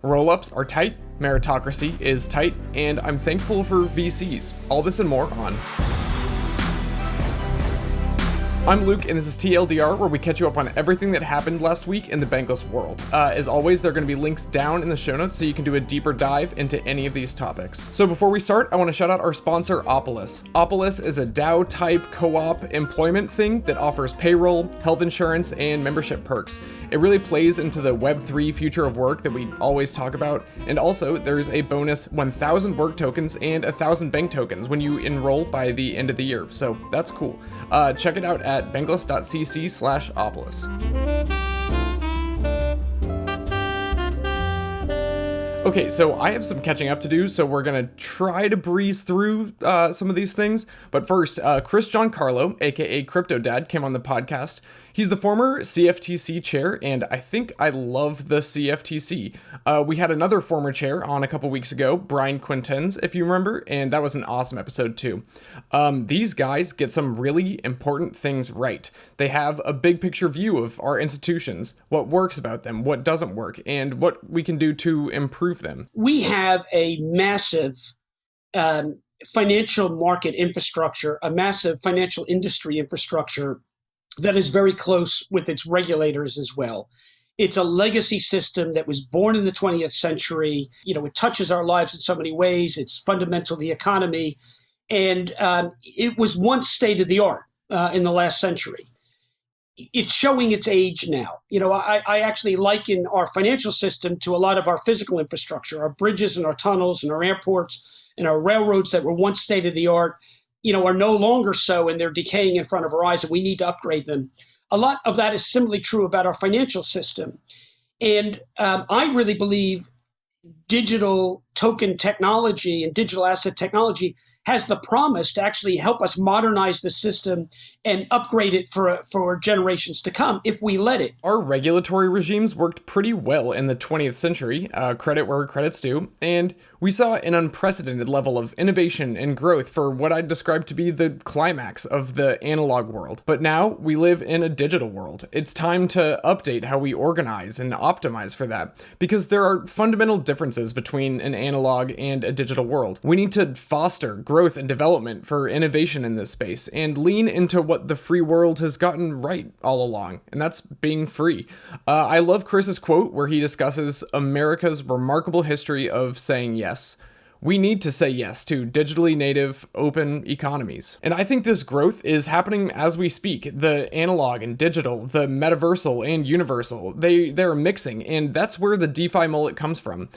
Rollups are tight, Meritocracy is tight, and I'm thankful for VCs. All this and more on. I'm Luke, and this is TLDR, where we catch you up on everything that happened last week in the Bankless world. As always, there are going to be links down in the show notes so you can do a deeper dive into any of these topics. So before we start, I want to shout out our sponsor, Opolis. Opolis is a DAO-type co-op employment thing that offers payroll, health insurance, and membership perks. It really plays into the Web3 future of work that we always talk about, and also there's a bonus 1,000 work tokens and 1,000 bank tokens when you enroll by the end of the year, so that's cool. Check it out at bankless.cc/Opolis. Okay, so I have some catching up to do, so we're gonna try to breeze through some of these things. But first, Chris Giancarlo, aka CryptoDad, came on the podcast. He's the former CFTC chair, and I think I love the CFTC. We had another former chair on a couple weeks ago, Brian Quintens, if you remember, and that was an awesome episode too. These guys get some really important things right. They have a big picture view of our institutions, what works about them, what doesn't work, and what we can do to improve them. We have a massive financial market infrastructure, a massive financial industry infrastructure that is very close with its regulators as well. It's a legacy system that was born in the 20th century. You know, it touches our lives in so many ways. It's fundamental to the economy. And it was once state of the art in the last century. It's showing its age now. You know, I actually liken our financial system to a lot of our physical infrastructure, our bridges and our tunnels and our airports and our railroads that were once state of the art, you know, are no longer so, and they're decaying in front of our eyes, and we need to upgrade them. A lot of that is similarly true about our financial system. And I really believe digital token technology and digital asset technology has the promise to actually help us modernize the system and upgrade it for generations to come if we let it. Our regulatory regimes worked pretty well in the 20th century, credit where credit's due, and we saw an unprecedented level of innovation and growth for what I'd describe to be the climax of the analog world. But now we live in a digital world. It's time to update how we organize and optimize for that, because there are fundamental differences between an analog and a digital world. We need to foster growth and development for innovation in this space and lean into what the free world has gotten right all along, and that's being free. I love Chris's quote where he discusses America's remarkable history of saying yes. We need to say yes to digitally native, open economies. And I think this growth is happening as we speak. The analog and digital, the metaversal and universal, they're mixing, and that's where the DeFi Mullet comes from.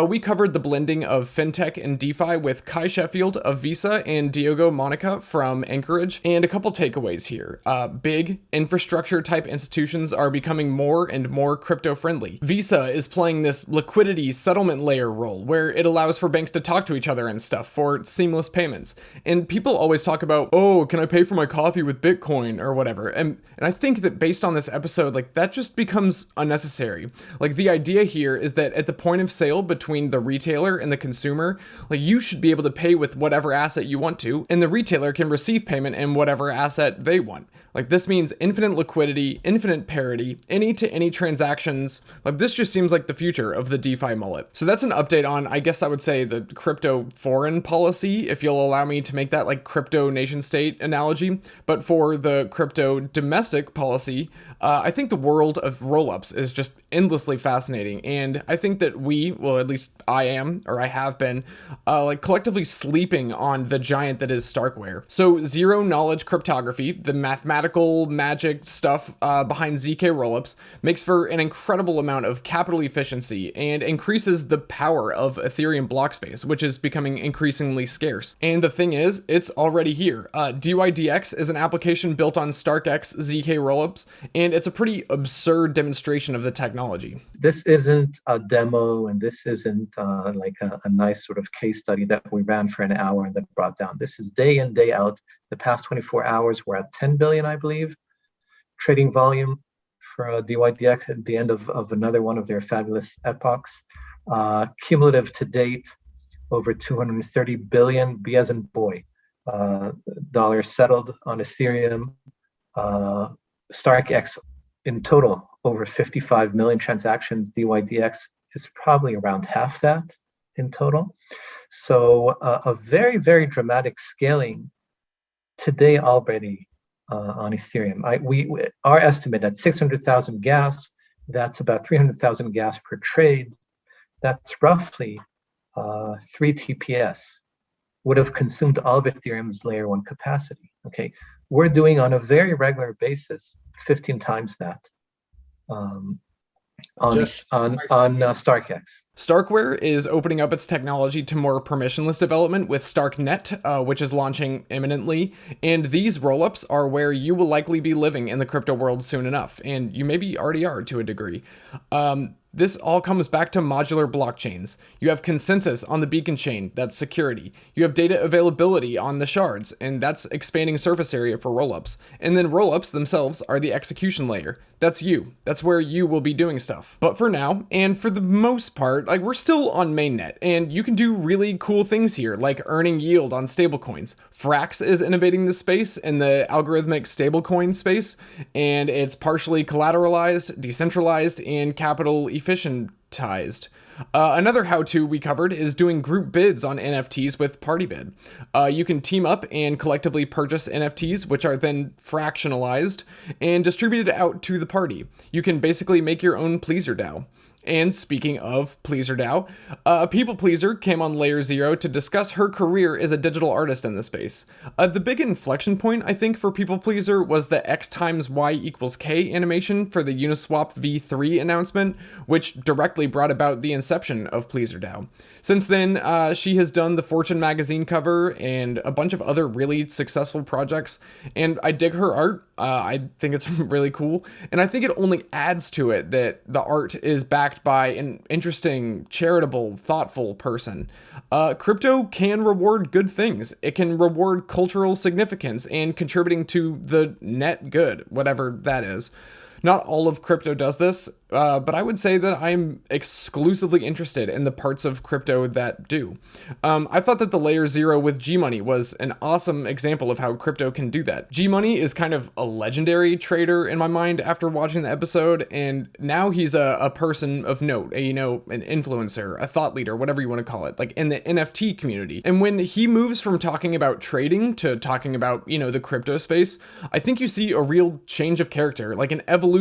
We covered the blending of fintech and DeFi with Kai Sheffield of Visa and Diogo Monica from Anchorage, and a couple takeaways here. Big infrastructure type institutions are becoming more and more crypto friendly. Visa is playing this liquidity settlement layer role where it allows for banks to talk to each other and stuff for seamless payments. And people always talk about, oh, can I pay for my coffee with Bitcoin or whatever? And I think that based on this episode, like, that just becomes unnecessary. Like, the idea here is that at the point of sale between the retailer and the consumer, like, you should be able to pay with whatever asset you want to, and the retailer can receive payment in whatever asset they want. Like, this means infinite liquidity, infinite parity, any-to-any transactions. Like, this just seems like the future of the DeFi Mullet. So that's an update on, I guess I would say, the crypto foreign policy, if you'll allow me to make that like crypto nation state analogy. But for the crypto domestic policy, I think the world of rollups is just endlessly fascinating. And I think that well, at least I am, or I have been, like collectively sleeping on the giant that is StarkWare. So zero knowledge cryptography, the mathematical magic stuff behind zkRollups, makes for an incredible amount of capital efficiency and increases the power of Ethereum block space, which is becoming increasingly scarce. And the thing is, it's already here. DYDX is an application built on StarkX zkRollups, and it's a pretty absurd demonstration of the technology. This isn't a demo, and this isn't like a nice sort of case study that we ran for an hour and then brought down. This is day in, day out. The past 24 hours, we're at 10 billion, I believe, trading volume for DYDX at the end of another one of their fabulous epochs. Cumulative to date, over 230 billion, B as in boy, dollars settled on Ethereum. StarkX in total, over 55 million transactions. DYDX is probably around half that in total. So a very, very dramatic scaling today already on Ethereum. Our estimate at 600,000 gas, that's about 300,000 gas per trade. That's roughly 3 TPS would have consumed all of Ethereum's layer 1 capacity. Okay, we're doing on a very regular basis 15 times that on StarkX. StarkWare is opening up its technology to more permissionless development with StarkNet, which is launching imminently. And these rollups are where you will likely be living in the crypto world soon enough, and you maybe already are to a degree. This all comes back to modular blockchains. You have consensus on the beacon chain, that's security. You have data availability on the shards, and that's expanding surface area for rollups. And then rollups themselves are the execution layer. That's you. That's where you will be doing stuff. But for now, and for the most part, like, we're still on mainnet, and you can do really cool things here, like earning yield on stablecoins. Frax is innovating this space in the algorithmic stablecoin space, and it's partially collateralized, decentralized, and capital efficientized. Another how-to we covered is doing group bids on NFTs with PartyBid. You can team up and collectively purchase NFTs, which are then fractionalized and distributed out to the party. You can basically make your own pleasr DAO. And speaking of pleasr DAO, a people pleaser came on Layer 0 to discuss her career as a digital artist in the space. The big inflection point, I think, for people pleaser was the X times Y equals K animation for the Uniswap v3 announcement, which directly brought about the inception of pleasr DAO. Since then, she has done the Fortune magazine cover and a bunch of other really successful projects, and I dig her art. I think it's really cool, and I think it only adds to it that the art is backed by an interesting, charitable, thoughtful person. Crypto can reward good things. It can reward cultural significance and contributing to the net good, whatever that is. Not all of crypto does this, but I would say that I'm exclusively interested in the parts of crypto that do. I thought that the Layer 0 with gmoney was an awesome example of how crypto can do that. Gmoney is kind of a legendary trader in my mind after watching the episode, and now he's a person of note, an influencer, a thought leader, whatever you want to call it, like in the NFT community. And when he moves from talking about trading to talking about, the crypto space, I think you see a real change of character, like an evolution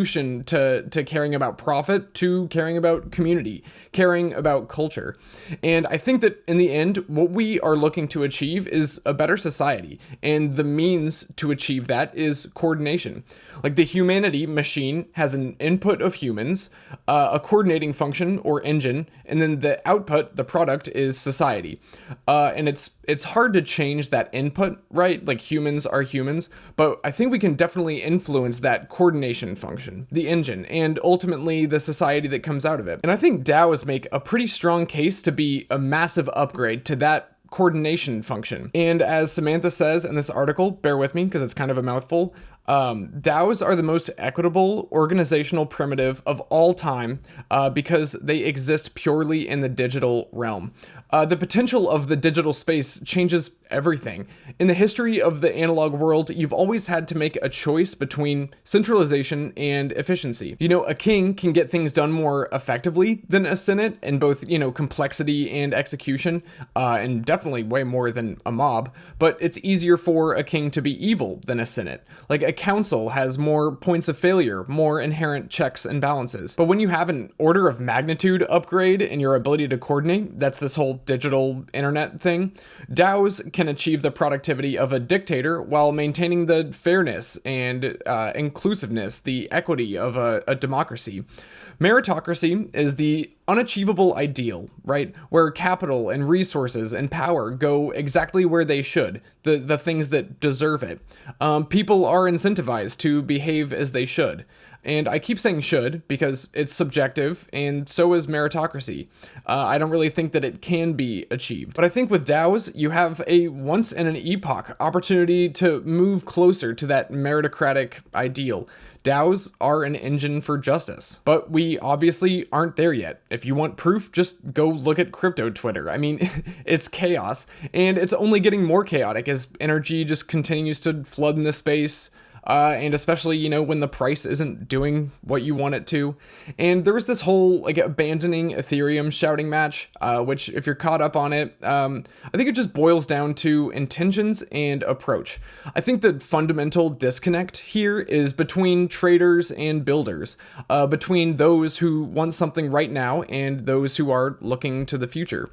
to caring about profit, to caring about community, caring about culture. And I think that in the end, what we are looking to achieve is a better society. And the means to achieve that is coordination. Like, the humanity machine has an input of humans, a coordinating function or engine, and then the output, the product, is society. And it's hard to change that input, right? Like, humans are humans, but I think we can definitely influence that coordination function, the engine, and ultimately the society that comes out of it. And I think DAOs make a pretty strong case to be a massive upgrade to that coordination function. And as Samantha says in this article, bear with me because it's kind of a mouthful, DAOs are the most equitable organizational primitive of all time because they exist purely in the digital realm. The potential of the digital space changes everything. In the history of the analog world, you've always had to make a choice between centralization and efficiency. A king can get things done more effectively than a senate in both, complexity and execution, and definitely way more than a mob, but it's easier for a king to be evil than a senate. Like, a council has more points of failure, more inherent checks and balances. But when you have an order of magnitude upgrade in your ability to coordinate, that's this whole digital internet thing, DAOs can achieve the productivity of a dictator while maintaining the fairness and inclusiveness, the equity of a democracy. Meritocracy is the unachievable ideal, right? Where capital and resources and power go exactly where they should, the things that deserve it. People are incentivized to behave as they should. And I keep saying should because it's subjective, and so is meritocracy. I don't really think that it can be achieved. But I think with DAOs, you have a once in an epoch opportunity to move closer to that meritocratic ideal. DAOs are an engine for justice, but we obviously aren't there yet. If you want proof, just go look at crypto Twitter. I mean, it's chaos, and it's only getting more chaotic as energy just continues to flood in the space. and especially, you know, when the price isn't doing what you want it to. And there was this whole like abandoning Ethereum shouting match, which if you're caught up on it, I think it just boils down to intentions and approach. I think the fundamental disconnect here is between traders and builders, between those who want something right now and those who are looking to the future.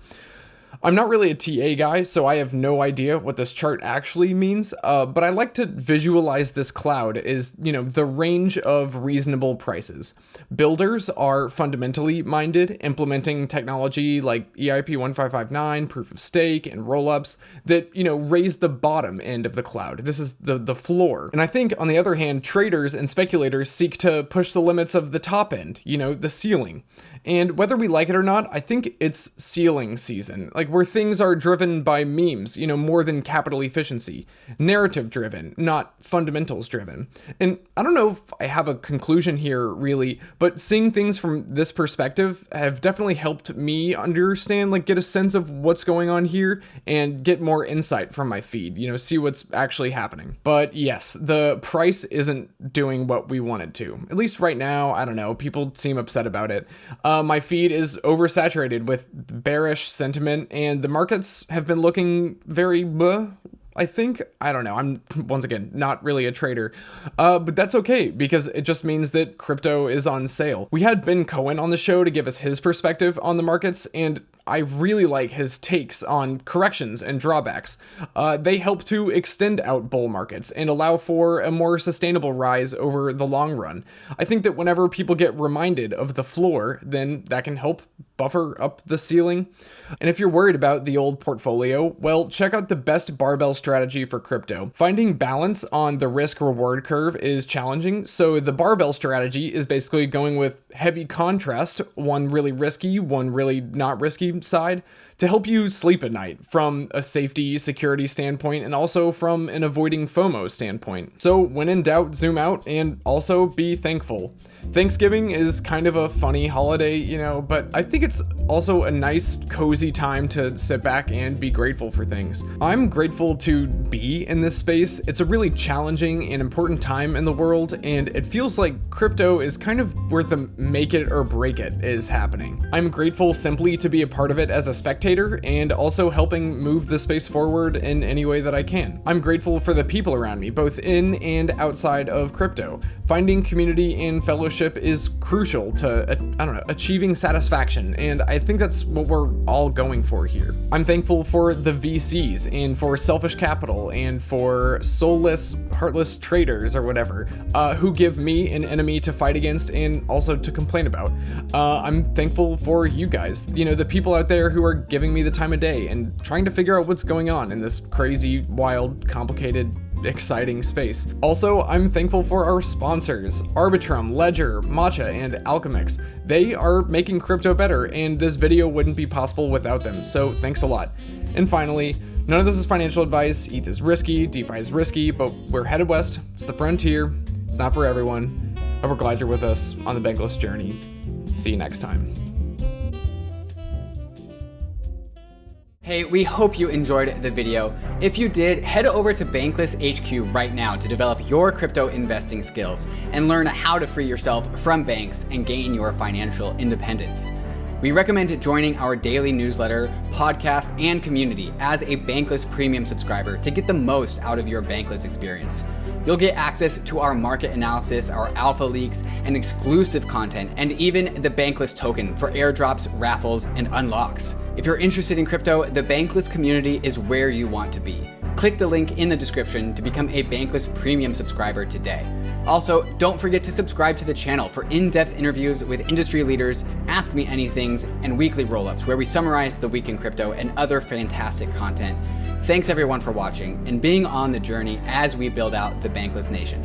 I'm not really a TA guy, so I have no idea what this chart actually means, but I like to visualize this cloud as, you know, the range of reasonable prices. Builders are fundamentally minded, implementing technology like EIP 1559, proof of stake, and rollups that, you know, raise the bottom end of the cloud. This is the floor. And I think, on the other hand, traders and speculators seek to push the limits of the top end, you know, the ceiling. And whether we like it or not, I think it's ceiling season, like where things are driven by memes, you know, more than capital efficiency, narrative driven, not fundamentals driven. And I don't know if I have a conclusion here really, but seeing things from this perspective have definitely helped me understand, like get a sense of what's going on here and get more insight from my feed, you know, see what's actually happening. But yes, the price isn't doing what we want it to. At least right now, I don't know, people seem upset about it. My feed is oversaturated with bearish sentiment, and the markets have been looking very I think. I don't know. I'm, once again, not really a trader, but that's okay because it just means that crypto is on sale. We had Ben Cowen on the show to give us his perspective on the markets, and I really like his takes on corrections and drawbacks. They help to extend out bull markets and allow for a more sustainable rise over the long run. I think that whenever people get reminded of the floor, then that can help buffer up the ceiling. And if you're worried about the old portfolio, well, check out the best barbell strategy for crypto. Finding balance on the risk reward curve is challenging, so the barbell strategy is basically going with heavy contrast, one really risky, one really not risky side, to help you sleep at night from a safety, security standpoint, and also from an avoiding FOMO standpoint. So when in doubt, zoom out and also be thankful. Thanksgiving is kind of a funny holiday, you know, but I think it's also a nice, cozy time to sit back and be grateful for things. I'm grateful to be in this space. It's a really challenging and important time in the world, and it feels like crypto is kind of where the make it or break it is happening. I'm grateful simply to be a part of it as a spectator and also helping move the space forward in any way that I can. I'm grateful for the people around me, both in and outside of crypto. Finding community and fellowship is crucial to, achieving satisfaction, and I think that's what we're all going for here. I'm thankful for the VCs and for selfish capital and for soulless, heartless traders or whatever, who give me an enemy to fight against and also to complain about. I'm thankful for you guys, you know, the people out there who are giving me the time of day and trying to figure out what's going on in this crazy, wild, complicated, exciting space. Also, I'm thankful for our sponsors, ARBITRUM, Ledger, MATCHA, and ALCHEMIX. They are making crypto better, and this video wouldn't be possible without them, so thanks a lot. And finally, none of this is financial advice. ETH is risky, DeFi is risky, but we're headed west. It's the frontier. It's not for everyone. But we're glad you're with us on the Bankless journey. See you next time. Hey, we hope you enjoyed the video. If you did, head over to Bankless HQ right now to develop your crypto investing skills and learn how to free yourself from banks and gain your financial independence. We recommend joining our daily newsletter, podcast, and community as a Bankless Premium subscriber to get the most out of your Bankless experience. You'll get access to our market analysis, our alpha leaks, and exclusive content, and even the Bankless token for airdrops, raffles, and unlocks. If you're interested in crypto, the Bankless community is where you want to be. Click the link in the description to become a Bankless Premium subscriber today. Also, don't forget to subscribe to the channel for in-depth interviews with industry leaders, Ask Me Anythings, and weekly rollups where we summarize the week in crypto and other fantastic content. Thanks everyone for watching and being on the journey as we build out the Bankless Nation.